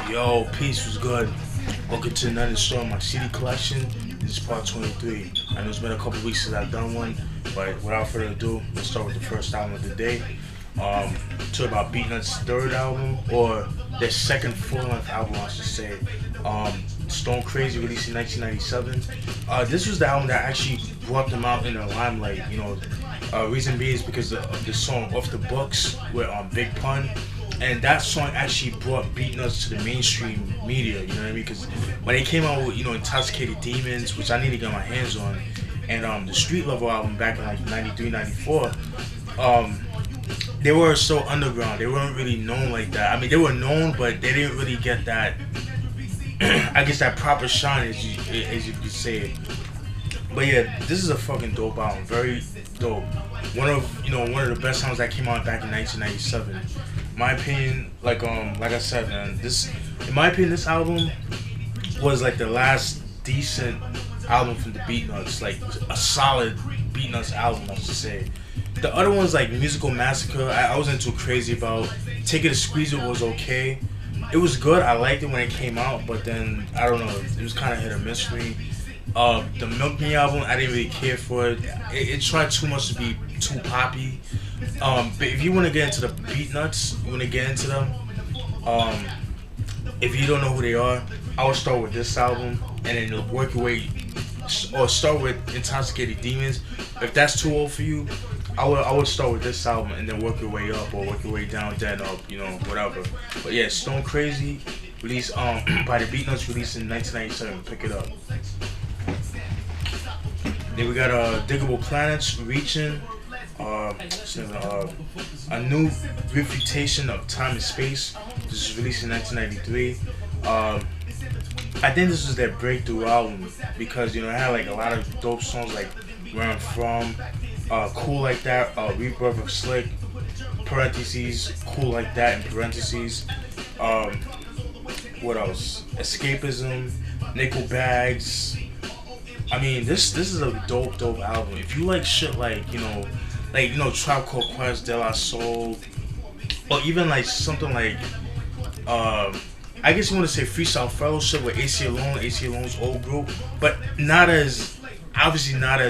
Yo, peace was good. Welcome to another store of my CD collection. This is part 23. I know it's been a couple weeks since I've done one, but without further ado, let's start with the first album of the day. Talk about Beatnuts' third album, or their second full-length album, I should say. Stone Crazy, released in 1997. This was the album that actually brought them out in the limelight. You know, reason being is because of the song "Off the Books" with Big Pun. And that song actually brought Beatnuts to the mainstream media, you know what I mean? Because when they came out with, Intoxicated Demons, which I need to get my hands on, and the Street Level album back in like 93, 94, they were so underground. They weren't really known like that. I mean, they were known, but they didn't really get that, I guess, that proper shine, as you could say. But yeah, this is a fucking dope album, very dope. One of the best songs that came out back in 1997. My opinion, like I said, man, in my opinion, this album was like the last decent album from the Beatnuts, like a solid Beatnuts album, I should say. The other ones, like Musical Massacre, I wasn't too crazy about. Take It or Squeeze It was okay. It was good. I liked it when it came out, but then I don't know, it was kind of hit or miss for me. The Milk Me album, I didn't really care for it. It tried too much to be too poppy. But if you want to get into the Beatnuts, you want to get into them, if you don't know who they are, I would start with this album and then work your way, or start with Intoxicated Demons. If that's too old for you, I would start with this album and then work your way up, or work your way down, then up, whatever. But yeah, Stone Crazy, released by the Beatnuts, released in 1997. Pick it up. Then we got Digable Planets, Reachin, a new refutation of time and space. This was released in 1993. I think this was their breakthrough album because it had like a lot of dope songs like Where I'm From, Cool Like That, Rebirth of Slick, parentheses, Cool Like That in parentheses. What else? Escapism, Nickel Bags. I mean, this is a dope album. If you like shit like Tribe Called Quest, De La Soul, or even like something like I guess you want to say Freestyle Fellowship with AC Alone, AC Alone's old group, but not as abstract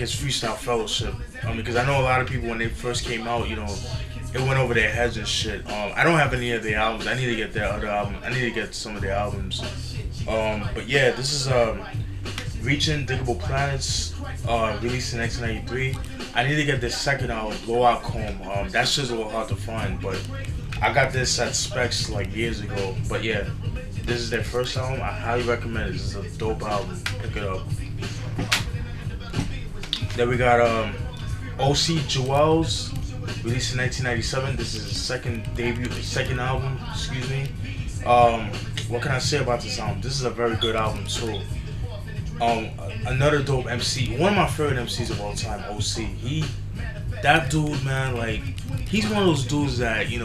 as Freestyle Fellowship. Because I know a lot of people when they first came out, it went over their heads and shit. I don't have any of their albums. I need to get their other album. I need to get some of their albums. But yeah, this is Reachin, Digable Planets, released in 1993. I need to get this second album, Blowout Comb. That shit's a little hard to find, but I got this at Specs like years ago. But yeah, this is their first album. I highly recommend it. This is a dope album. Pick it up. Then we got O.C. Jewelz, released in 1997. This is his second album. Excuse me. What can I say about this album? This is a very good album too. Another dope MC, one of my favorite MCs of all time, O.C. That dude, man, like, he's one of those dudes that, he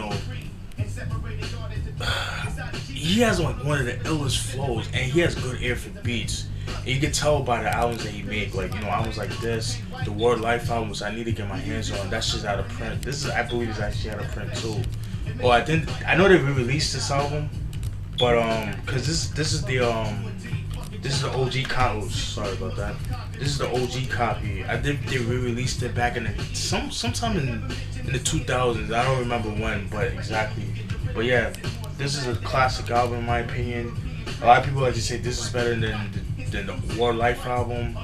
has like one of the illest flows, and he has good ear for beats. And you can tell by the albums that he make, like, albums like this, the Word Life album, which I need to get my hands on. That shit's out of print. I believe it's actually out of print too. Or I know they re-released this album, but cause this is the OG copy. Sorry about that. This is the OG copy. I think they re-released it back in sometime in the 2000s. I don't remember when, but exactly. But yeah, this is a classic album in my opinion. A lot of people like to say this is better than the War Life album.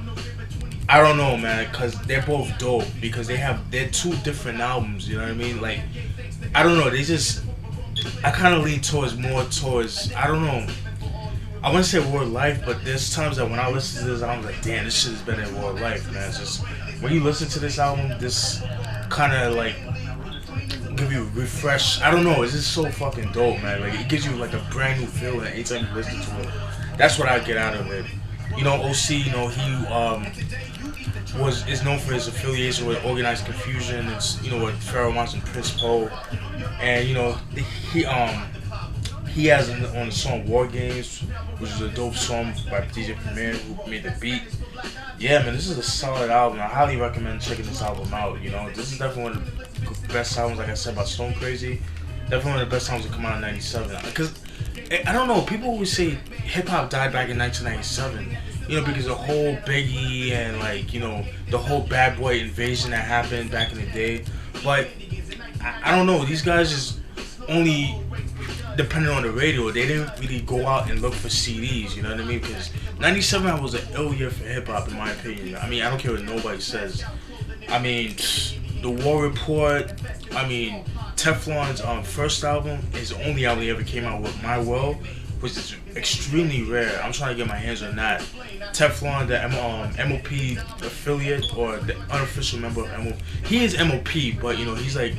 I don't know, man, cause they're both dope because they're two different albums. You know what I mean? Like, I don't know. I kind of lean towards. I don't know. I wouldn't say Word Life, but there's times that when I listen to this album, I'm like, damn, this shit is better than Word Life, man. It's just when you listen to this album, this kind of like give you a refresh. I don't know, it's just so fucking dope, man. Like, it gives you like a brand new feeling anytime you listen to it. That's what I get out of it. O.C. He is known for his affiliation with Organized Confusion. It's with Pharoah Monch and Prince Poe, and he has on the song War Games, which is a dope song by DJ Premier, who made the beat. Yeah, man, this is a solid album. I highly recommend checking this album out. This is definitely one of the best albums, like I said, about Stone Crazy. Definitely one of the best songs to come out in '97. Because I don't know, people always say hip hop died back in 1997. You know, because the whole Biggie and like the whole Bad Boy invasion that happened back in the day. But I don't know. These guys just only depended on the radio. They didn't really go out and look for CDs. You know what I mean? Because '97 was an ill year for hip hop, in my opinion. I mean, I don't care what nobody says. I mean, the War Report. I mean, Teflon's first album, his only album he ever came out with, My World, which is extremely rare. I'm trying to get my hands on that. Teflon, the MOP affiliate or the unofficial member of MOP. He is MOP, but he's like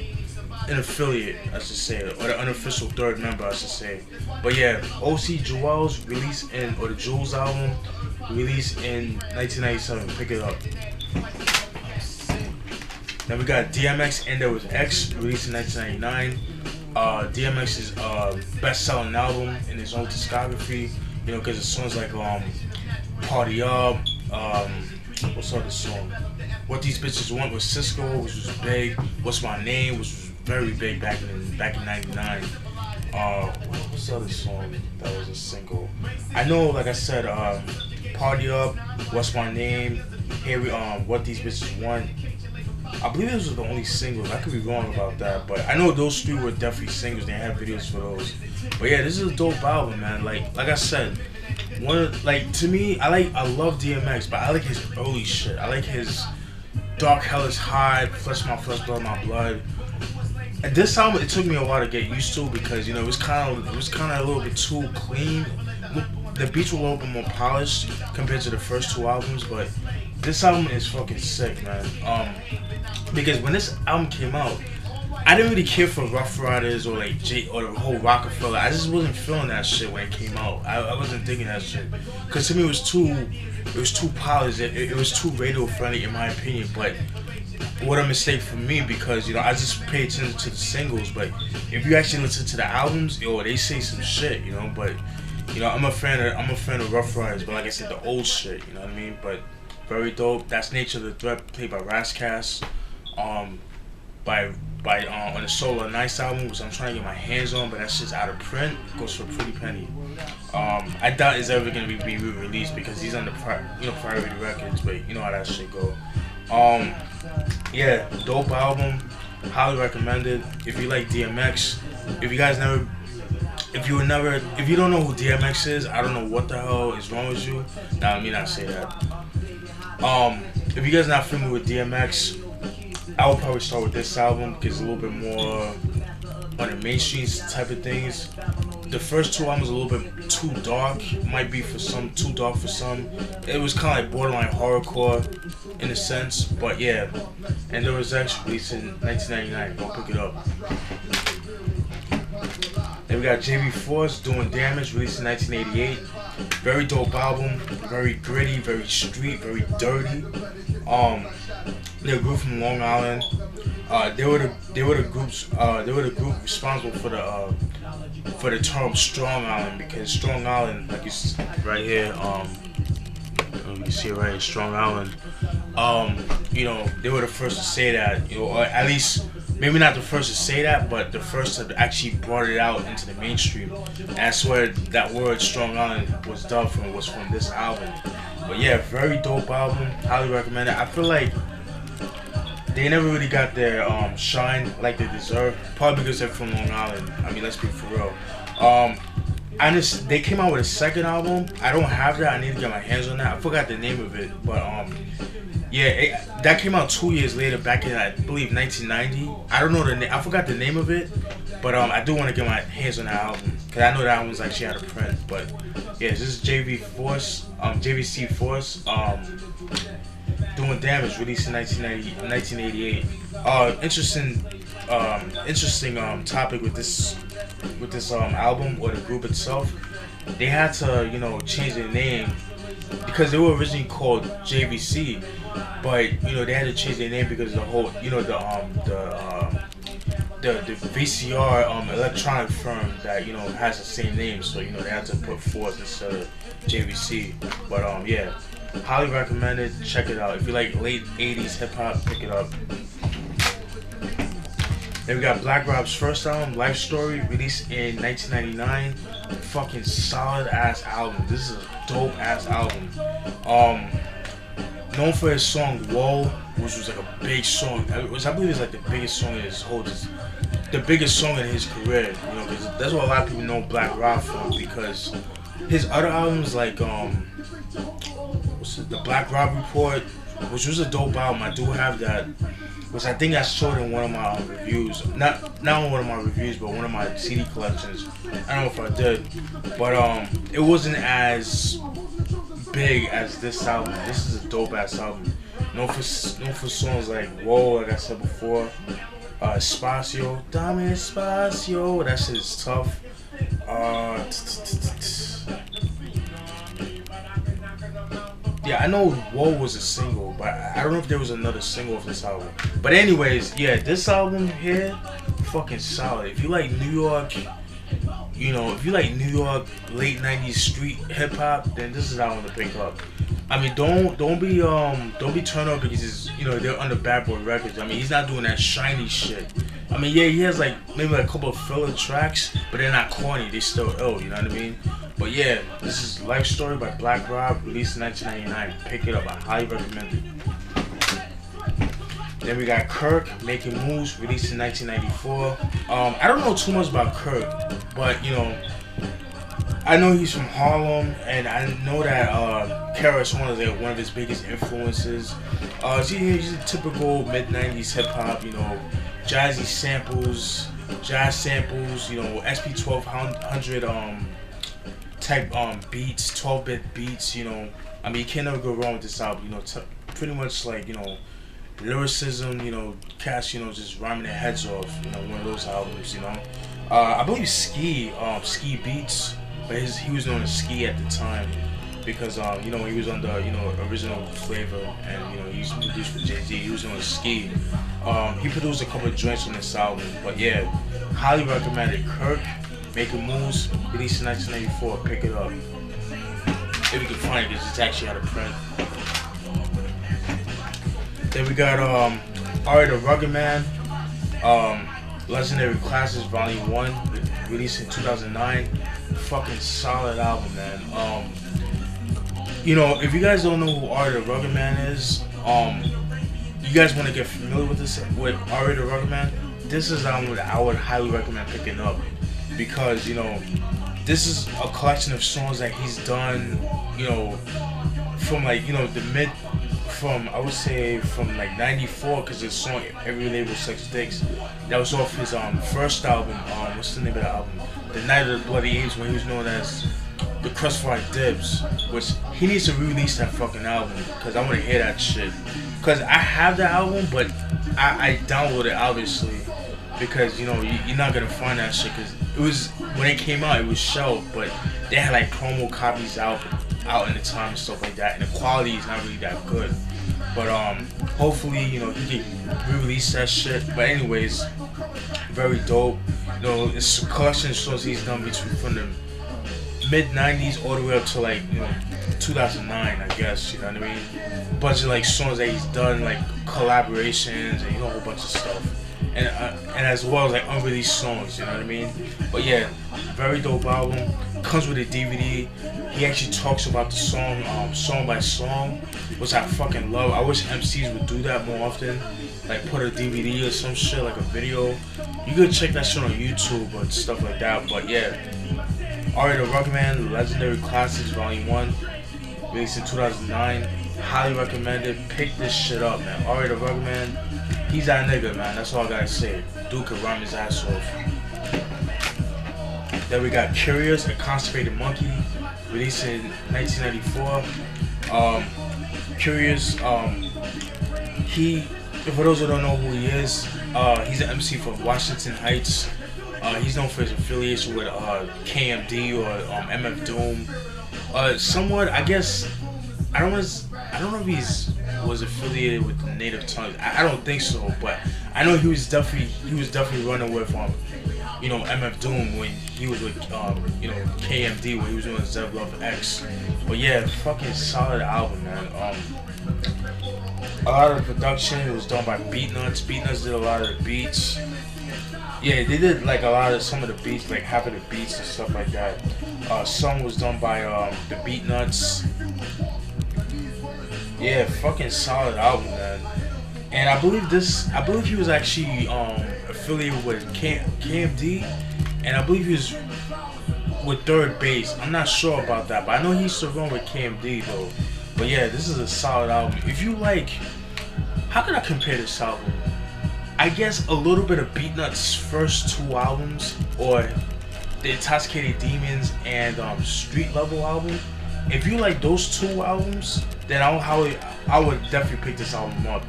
an affiliate, I should say, or the unofficial third member, I should say. But yeah, OC Jewelz released or the Jewelz album released in 1997. Pick it up. Then we got DMX and There Was X, released in 1999. DMX's best-selling album in his own discography, because it's songs like Party Up, what's the other song? What These Bitches Want with Cisco, which was big. What's My Name, which was very big back in '99. What's the other song that was a single? I know, like I said, Party Up, What's My Name, Here We What These Bitches Want. I believe those were the only singles. I could be wrong about that, but I know those three were definitely singles. They had videos for those. But yeah, this is a dope album, man. Like I said, to me, I love DMX, but I like his early shit. I like his Dark Hell Is High, Flesh My Flesh, Blood My Blood. And this album, it took me a while to get used to because it was kind of a little bit too clean. The beats were a little bit more polished compared to the first two albums, but this album is fucking sick, man. Because when this album came out, I didn't really care for Rough Riders or like or the whole Rockefeller. I just wasn't feeling that shit when it came out. I wasn't digging that shit because to me it was too polished. It was too radio friendly in my opinion. But what a mistake for me because I just pay attention to the singles. But if you actually listen to the albums, they say some shit, But I'm a fan of Rough Riders. But like I said, the old shit, you know what I mean? But very dope. That's Nature of the Threat, played by Kass. On the Solar Nice album, which I'm trying to get my hands on, but that shit's out of print. Goes for a pretty penny. I doubt it's ever gonna be re-released because he's on the Priority Records, but you know how that shit go. Yeah, dope album. Highly recommended. If you like DMX, if you don't know who DMX is, I don't know what the hell is wrong with you. Nah, let me not say that. If you guys are not familiar with DMX, I would probably start with this album because it's a little bit more on the mainstream type of things. The first two albums are a little bit too dark. Might be for some, too dark for some. It was kind of like borderline horrorcore in a sense, but yeah. And There Was X released in 1999. Go pick it up. Then we got J.V.C. Doing Damage, released in 1988. Very dope album. Very gritty, very street, very dirty. They're a group from Long Island. They were the group responsible for the term Strong Island because Strong Island, like you see right here, you see it right here, Strong Island. They were the first to say that, or at least maybe not the first to say that, but the first to actually brought it out into the mainstream. And I swear that word Strong Island was from this album. But yeah, very dope album. Highly recommend it. I feel like they never really got their shine like they deserve. Probably because they're from Long Island. I mean, let's be for real. They came out with a second album. I don't have that. I need to get my hands on that. I forgot the name of it, but yeah, that came out 2 years later, back in I believe 1990. I don't know the name. I forgot the name of it, but I do want to get my hands on that album because I know that album's actually out of print. But yeah, this is J.V.C. Force. Doing Damage, released in 1988. Interesting topic with this album or the group itself. They had to change their name because they were originally called J.V.C, but they had to change their name because the whole the VCR electronic firm that has the same name, so they had to put Force instead of J.V.C. But yeah. Highly recommended. Check it out. If you like late 80s hip hop, pick it up. Then we got Black Rob's first album, Life Story, released in 1999. Fucking solid ass album. This is a dope ass album. Known for his song "Whoa," which was like a big song. I believe it's like the biggest song in his whole, the biggest song in his career. You know, because that's what a lot of people know Black Rob from. Because his other albums, like what's it, the Black Rob Report, which was a dope album. I do have that, which I think I showed in one of my reviews. Not on one of my reviews, but one of my CD collections. I don't know if I did, but it wasn't as big as this album. This is a dope ass album. Known for songs like "Whoa," like I said before, "Espacio," "Dame Espacio." That shit is tough. Yeah, I know "Whoa" was a single, but I don't know if there was another single of this album. But anyways, yeah, this album here, fucking solid. If you like New York, you know, if you like New York late '90s street hip hop, then this is that one to pick up. I mean, don't be turned up because it's, you know, they're under Bad Boy Records. I mean, he's not doing that shiny shit. I mean, yeah, he has like maybe like a couple of filler tracks, but they're not corny. They still ill. You know what I mean? But yeah, this is Life Story by Black Rob, released in 1999. Pick it up. I highly recommend it. Then we got Kirk, Makin Moves, released in 1994. I don't know too much about Kirk, but you know, I know he's from Harlem, and I know that Kass is one of his biggest influences. He's a typical mid-90s hip hop, you know, jazzy samples, jazz samples, you know, SP 1200 type beats, 12-bit beats, you know. I mean, you can't never go wrong with this album, you know, pretty much like, you know, lyricism, you know, Kass, you know, just rhyming their heads off, you know, one of those albums, you know. I believe Ski Beats, but he was known as Ski at the time because, you know, he was under, you know, original flavor, and, you know, he used to produce for Jay-Z. He was known as Ski. He produced a couple of joints on this album, but yeah, highly recommended. Kirk, Makin Moves, released in 1994. Pick it up if you can find it, because it's actually out of print. Then we got Ari the Rugged Man, Legendary Classics Volume 1, released in 2009. Fucking solid album, man. You know, if you guys don't know who Ari the Rugged Man is, you guys want to get familiar with Ari the Rugged Man, this is an album that I would highly recommend picking up, because, you know, this is a collection of songs that he's done, you know, from like, you know, I would say from like 94, because his song Every Label Sucks Dicks, that was off his first album, what's the name of that album? The Night of the Bloody Apes, when he was known as the Crustfied Dibs, which he needs to re-release that fucking album, because I want to hear that shit. Because I have the album, but I downloaded it, obviously, because, you know, you're not going to find that shit, because it was, when it came out, it was shelved, but they had like promo copies out in the time and stuff like that, and the quality is not really that good. But hopefully, you know, he can re-release that shit. But anyways, very dope. You know, it's a collection of shows he's done from the mid-90s all the way up to like, you know, 2009, I guess, you know what I mean? A bunch of like songs that he's done, like collaborations and, you know, a whole bunch of stuff. And as well as like unreleased songs, you know what I mean? But yeah, very dope album. Comes with a DVD. He actually talks about the song, song by song, which I fucking love. I wish MCs would do that more often, like put a DVD or some shit, like a video. You could check that shit on YouTube or stuff like that. But yeah, Ari the Rugged Man, Legendary Classics Volume 1, released in 2009. Highly recommended. Pick this shit up, man. Ari the Rugged Man, he's that nigga, man. That's all I gotta say. Dude could rhyme his ass off. Then we got Kurious, A Constipated Monkey, released in 1994. Kurious, for those who don't know who he is, he's an MC from Washington Heights. He's known for his affiliation with KMD or MF Doom. Somewhat, I guess, I don't know if he was affiliated with the Native Tongues. I don't think so, but I know he was definitely running with you know, MF Doom when he was with you know, KMD when he was doing Zev Love X. But yeah, fucking solid album, man. A lot of the production was done by Beatnuts. Beatnuts did a lot of the beats. Yeah, they did like a lot of some of the beats, like half of the beats and stuff like that. Some was done by the Beatnuts. Yeah, fucking solid album, man. And I believe he was actually affiliated with KMD, and I believe he was with Third Base. I'm not sure about that, but I know he used to run with KMD though. But yeah, this is a solid album. If you like, how can I compare this album? I guess a little bit of Beatnuts' first two albums, or the Intoxicated Demons and Street Level album. If you like those two albums, then I would definitely pick this album up.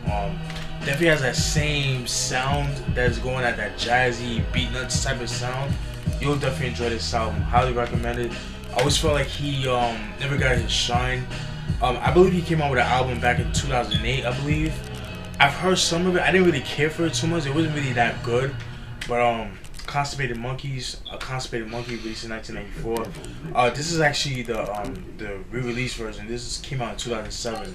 Definitely has that same sound that's going at that jazzy Beatnuts type of sound. You'll definitely enjoy this album. Highly recommend it. I always felt like he never got his shine. I believe he came out with an album back in 2008, I believe. I've heard some of it. I didn't really care for it too much. It wasn't really that good. But A Constipated Monkey released in 1994. This is actually the re-release version. Came out in 2007.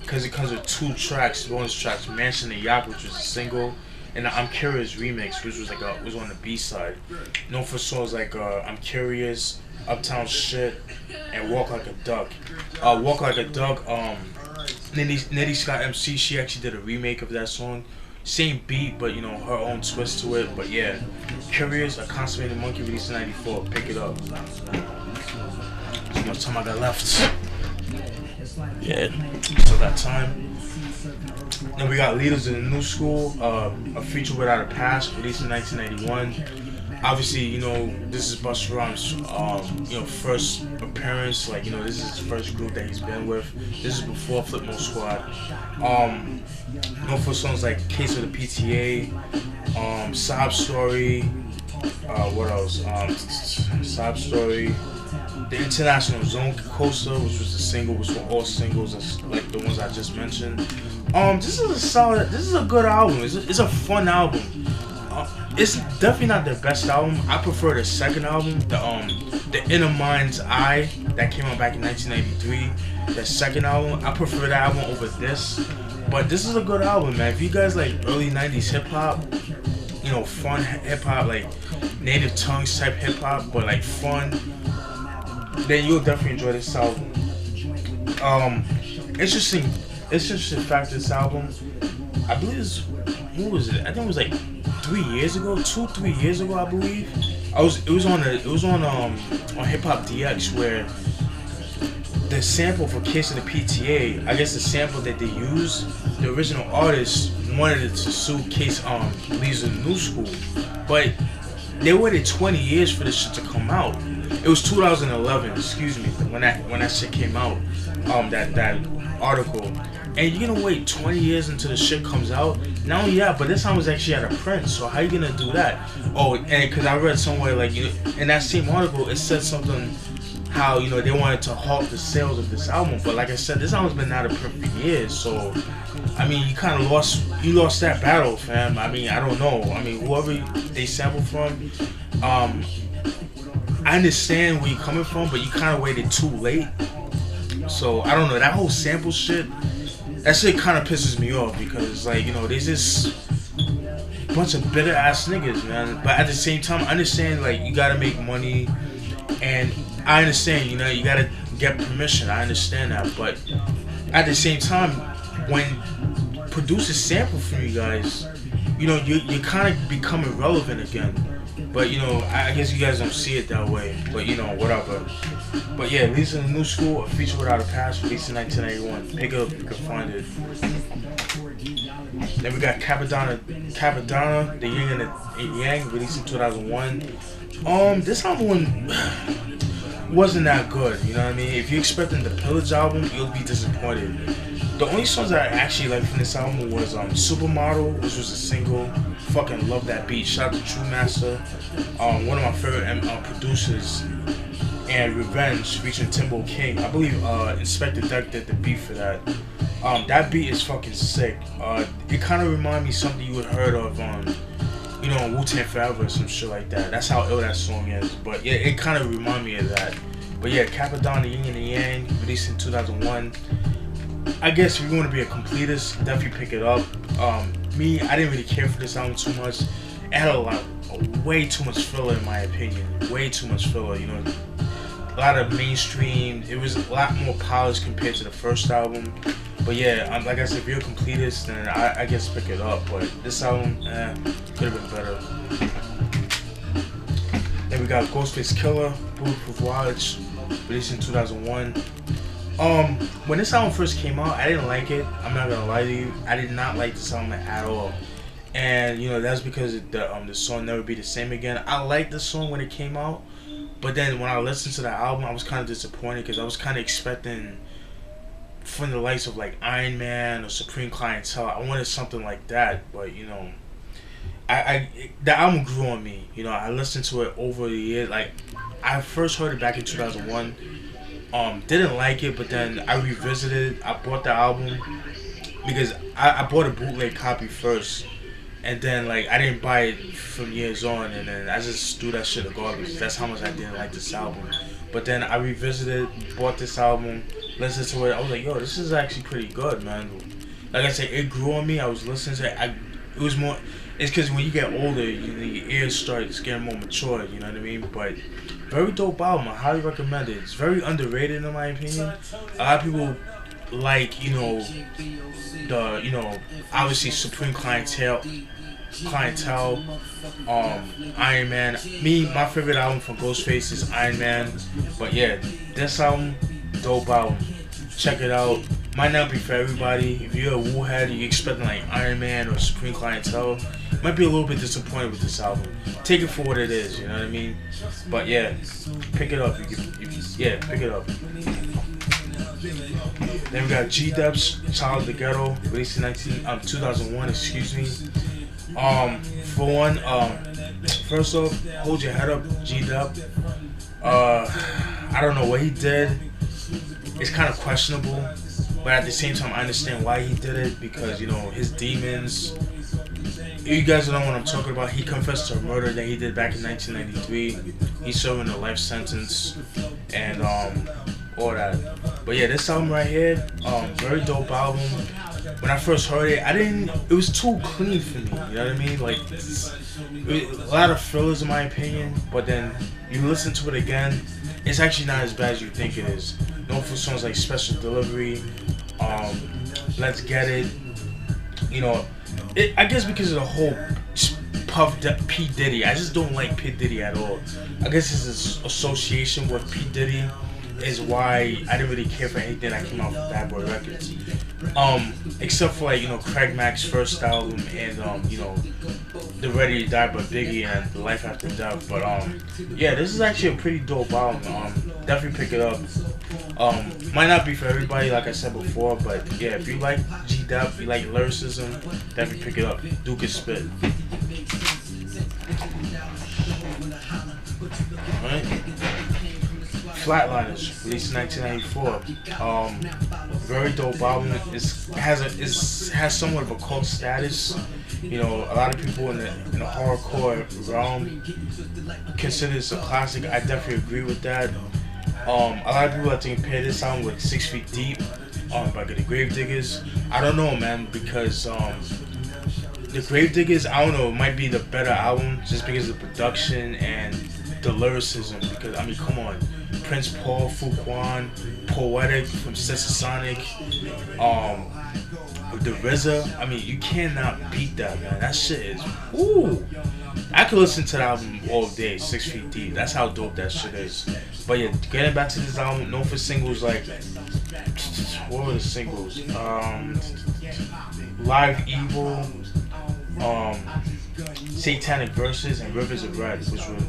Because it comes with two tracks, bonus tracks, Mansion and Yacht, which was a single, and the I'm Curious remix, which was was on the B side. Known for songs like I'm Curious, Uptown Shit, and Walk Like a Duck. Walk Like a Duck, Nitty Scott MC, she actually did a remake of that song. Same beat, but you know, her own twist to it. But yeah, Kurious, A Constipated Monkey released in 94. Pick it up. How much time I got left? Yeah, still got time. Then we got Leaders of the New School, a feature without a past, released in 1991. Obviously, you know, this is Busta Rhymes' first appearance. Like, you know, this is his first group that he's been with. This is before Flip Mode Squad. Known for songs like Case of the PTA, Sob Story, what else? Sob Story, the International Zone Coaster, which was a single, which were all singles, like the ones I just mentioned. This is a good album. It's a fun album. It's definitely not their best album. I prefer the second album, the Inner Mind's Eye, that came out back in 1993. The second album, I prefer that album over this. But this is a good album, man. If you guys like early 90s hip hop, you know, fun hip hop, like Native Tongues type hip hop, but like fun, then you'll definitely enjoy this album. Interesting fact, this album, I believe what was it? I think it was like 3 years ago, 2-3 years ago, I believe. It was on Hip Hop DX, where the sample for Case of the PTA, I guess the sample that they used, the original artist wanted it to sue Case Leaders of the New School, but they waited 20 years for this shit to come out. It was 2011, excuse me, when that shit came out, that article. And you're gonna wait 20 years until the shit comes out? Not only that, but this time was actually out of print, so how you gonna do that? Oh, and because I read somewhere, like, you know, in that same article, it said something, how, you know, they wanted to halt the sales of this album. But like I said, this album's been out of print for years, so, I mean, you kind of lost that battle, fam. I mean, I don't know. I mean, whoever they sampled from, I understand where you're coming from, but you kind of waited too late. So, I don't know, that whole sample shit, that shit kind of pisses me off, because, like, you know, there's this bunch of bitter ass niggas, man. But at the same time, I understand, like, you gotta make money, and I understand, you know, you gotta get permission. I understand that, but at the same time, when producers sample from you guys, you know, you kind of become irrelevant again. But, you know, I guess you guys don't see it that way. But, you know, whatever. But yeah, Leaders of the New School, a feature without a past, released in 1981. Pick it up, you can find it. Then we got Cappadonna, the Ying And The Yang, released in 2001. This album wasn't that good, you know what I mean? If you're expecting the Pillage album, you'll be disappointed. The only songs that I actually liked from this album was Supermodel, which was a single. Fucking love that beat. Shout out to True Master, one of my favorite producers. And Revenge, featuring Timbo King. I believe Inspector Deck did the beat for that. That beat is fucking sick. It kind of reminds me of something you would heard of you know, Wu-Tang Forever or some shit like that. That's how ill that song is. But yeah, it kind of reminds me of that. But yeah, Cappadonna, Ying And The Yang, released in 2001. I guess if you want to be a completist, definitely pick it up. Me, I didn't really care for this album too much. And had way too much filler in my opinion. Way too much filler, you know. A lot of mainstream. It was a lot more polished compared to the first album. But yeah, like I said, if you're a completist, then I guess pick it up. But this album, could have been better. Then we got Ghostface Killah, Bulletproof Watch, released in 2001. When this album first came out, I didn't like it. I'm not gonna lie to you. I did not like this album at all. And you know, that's because the song Never Be the Same Again. I liked the song when it came out, but then when I listened to the album, I was kind of disappointed because I was kind of expecting from the likes of like Iron Man or Supreme Clientele. I wanted something like that, but you know, the album grew on me. You know, I listened to it over the years. Like, I first heard it back in 2001. Didn't like it, but then I revisited. I bought the album because I bought a bootleg copy first, and then like I didn't buy it from years on, and then I just threw that shit in the garbage. That's how much I didn't like this album. But then I revisited, bought this album, listened to it. I was like, yo, this is actually pretty good, man. Like I said, it grew on me. I was listening to it. It was more. It's because when you get older, your ears start getting more mature. You know what I mean? But very dope album. I highly recommend it. It's very underrated in my opinion. A lot of people like, you know, obviously Supreme Clientele, Iron Man. My favorite album from Ghostface is Iron Man. But yeah, this album, dope album. Check it out. Might not be for everybody. If you're a Wu head and you're expecting like Iron Man or Supreme Clientele, you might be a little bit disappointed with this album. Take it for what it is, you know what I mean? But yeah, pick it up. Pick it up. Then we got G-Dep's Child of the Ghetto, released in 2001, excuse me. For one, first off, hold your head up, G-Dep. I don't know what he did. It's kind of questionable, but at the same time, I understand why he did it, because, you know, his demons. You guys know what I'm talking about. He confessed to a murder that he did back in 1993. He's serving a life sentence, and all that. But yeah, this album right here, very dope album. When I first heard it, it was too clean for me, you know what I mean? Like, a lot of fillers in my opinion, but then you listen to it again, it's actually not as bad as you think it is. Known for songs like Special Delivery, Let's Get It, you know, I guess because of the whole P. Diddy, I just don't like P. Diddy at all. I guess his association with P. Diddy is why I didn't really care for anything that came out from Bad Boy Records. Except for like, you know, Craig Mack's first album and you know, The Ready to Die by Biggie and The Life After Death. But yeah, this is actually a pretty dope album. Definitely pick it up. Might not be for everybody, like I said before, but yeah, if you like G-Dep, you like lyricism, definitely pick it up. Duke is spit. Alright. Flatlinerz, released in 1994. Very dope album. It has somewhat of a cult status. You know, a lot of people in the hardcore realm consider this a classic. I definitely agree with that. A lot of people like to compare this album with 6 Feet Deep by the Gravediggers. I don't know, man, because the Gravediggers, I don't know, it might be the better album just because of the production and the lyricism. Because I mean, come on, Prince Paul, Fuquan, Poetic from Sonic, the RZA. I mean, you cannot beat that, man. That shit is, ooh. I could listen to the album all day, 6 Feet Deep. That's how dope that shit is. But yeah, getting back to this album, known for singles like, what were the singles? Live Evil, Satanic Verses, and Rivers of Red, which were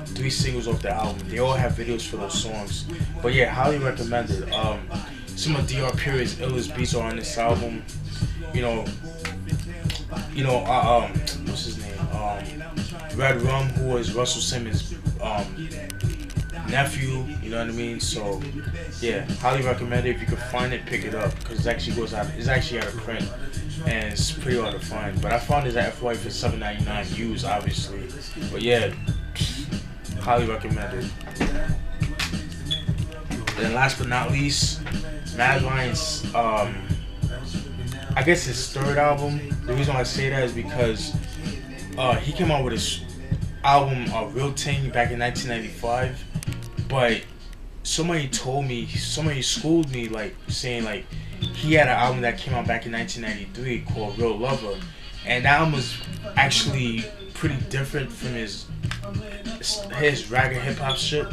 3 singles off the album. They all have videos for those songs. But yeah, highly recommended. Some of DR Period's illest beats are on this album. You know, what's his name? Red Rum, who is Russell Simmons' nephew. You know what I mean? So yeah, highly recommend it. If you can find it, pick it up, because it actually it's actually out of print, and it's pretty hard to find. But I found it at FY for $7.99 used, obviously. But yeah, highly recommend it. And last but not least, Mad Lion's, I guess his third album. The reason why I say that is because he came out with his album Real Ting back in 1995, but somebody schooled me, like saying like he had an album that came out back in 1993 called Real Lover, and that album was actually pretty different from his ragged hip hop shit,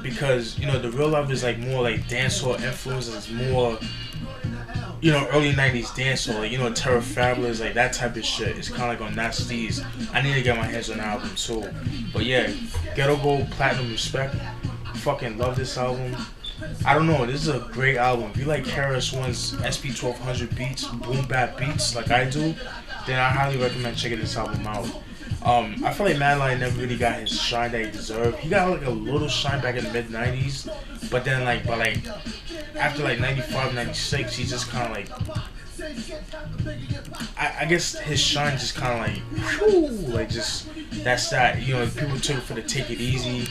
because you know the Real Lover is like more like dancehall influences, it's more, you know, early 90s dancehall, like, you know, Terror Fabulous, like that type of shit. It's kind of like on that steez. I need to get my hands on the album too. But yeah, Ghetto Gold, Platinum Respect. Fucking love this album. I don't know, this is a great album. If you like KRS-One's SP1200 beats, boom bap beats like I do, then I highly recommend checking this album out. I feel like Madline never really got his shine that he deserved. He got like a little shine back in the mid 90s, but then like after like 95, 96, he just kind of like, I guess his shine just kind of like, whew, like just, that's that, you know, people took it for the Take It Easy.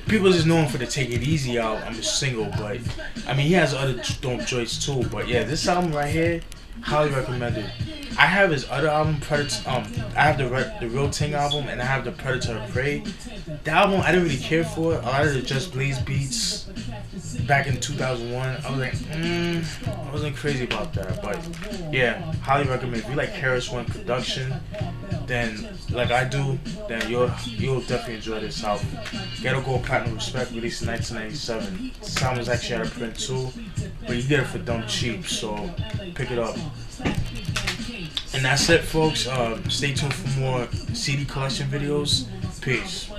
People just know him for the Take It Easy album. I'm just single, but I mean, he has other dope joints too. But yeah, this album right here, highly recommended. I have his other album, Predator. I have the Real Ting album, and I have the Predator Prey. The album I didn't really care for. A lot of the Just Blaze beats back in 2001, I was like, I wasn't crazy about that. But yeah, highly recommend. If you like KRS-One production, then like I do, then you'll definitely enjoy this album. Ghetto Gold Platinum Respect, released in 1997. This album was actually out of print too, but you get it for dumb cheap, so pick it up. And that's it, folks. Stay tuned for more CD collection videos. Peace.